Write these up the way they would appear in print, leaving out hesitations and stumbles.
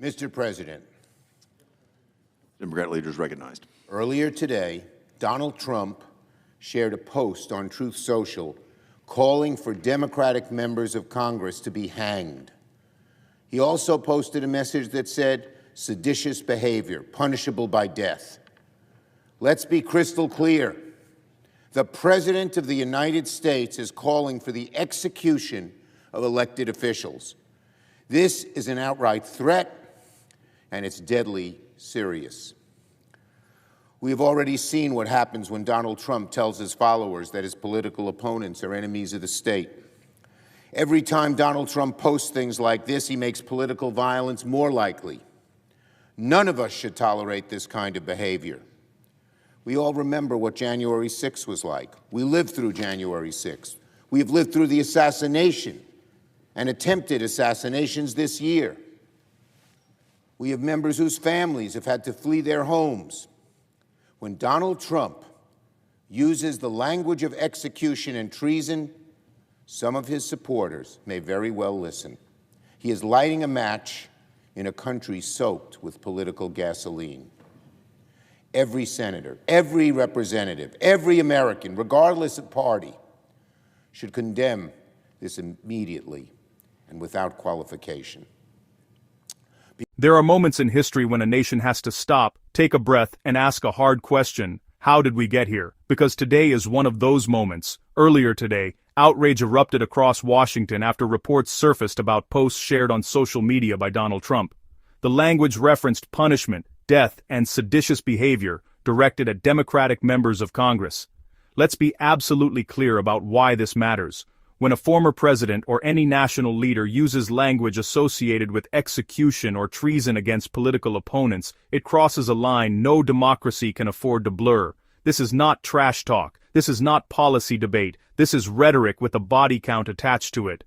Mr. President, Democrat leaders recognized. earlier today, Donald Trump shared a post on Truth Social calling for Democratic members of Congress to be hanged. He also posted a message that said, seditious behavior, punishable by death. Let's be crystal clear. The President of the United States is calling for the execution of elected officials. This is an outright threat, and it's deadly serious. We have already seen what happens when Donald Trump tells his followers that his political opponents are enemies of the state. Every time Donald Trump posts things like this, he makes political violence more likely. None of us should tolerate this kind of behavior. We all remember what January 6th was like. We lived through January 6th. We have lived through the assassination and attempted assassinations this year. We have members whose families have had to flee their homes. When Donald Trump uses the language of execution and treason, some of his supporters may very well listen. He is lighting a match in a country soaked with political gasoline. Every senator, every representative, every American, regardless of party, should condemn this immediately and without qualification. There are moments in history when a nation has to stop, take a breath, and ask a hard question: how did we get here? Because today is one of those moments. Earlier today, outrage erupted across Washington after reports surfaced about posts shared on social media by Donald Trump. The language referenced punishment, death, and seditious behavior directed at Democratic members of Congress. Let's be absolutely clear about why this matters. When a former president or any national leader uses language associated with execution or treason against political opponents, it crosses a line no democracy can afford to blur. This is not trash talk. This is not policy debate. This is rhetoric with a body count attached to it.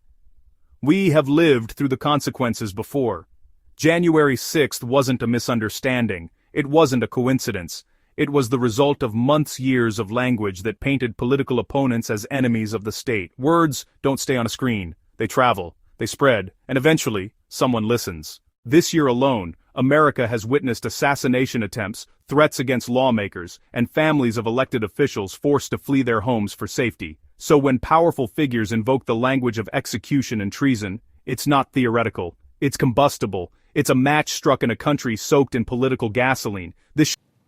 We have lived through the consequences before. January 6th wasn't a misunderstanding. It wasn't a coincidence. It was the result of years of language that painted political opponents as enemies of the state. Words don't stay on a screen. They travel, they spread, and eventually, someone listens. This year alone, America has witnessed assassination attempts, threats against lawmakers, and families of elected officials forced to flee their homes for safety. So when powerful figures invoke the language of execution and treason, it's not theoretical. It's combustible. It's a match struck in a country soaked in political gasoline.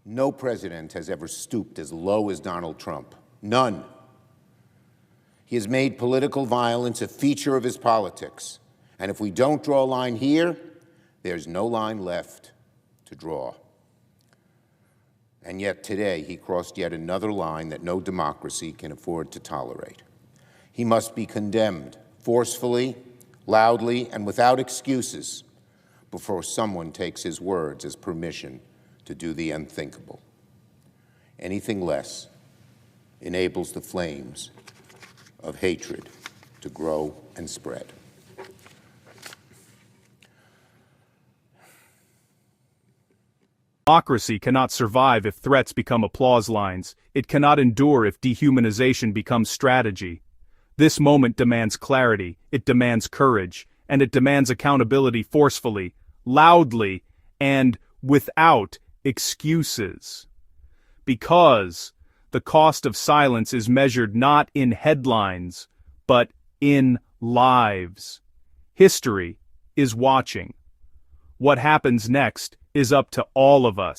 No president has ever stooped as low as Donald Trump. None. He has made political violence a feature of his politics. And if we don't draw a line here, there's no line left to draw. And yet today he crossed yet another line that no democracy can afford to tolerate. He must be condemned forcefully, loudly, and without excuses before someone takes his words as permission to do the unthinkable. Anything less enables the flames of hatred to grow and spread. Democracy cannot survive if threats become applause lines. It cannot endure if dehumanization becomes strategy. This moment demands clarity, it demands courage, and it demands accountability forcefully, loudly, and without excuses. Because the cost of silence is measured not in headlines, but in lives. History is watching. What happens next is up to all of us.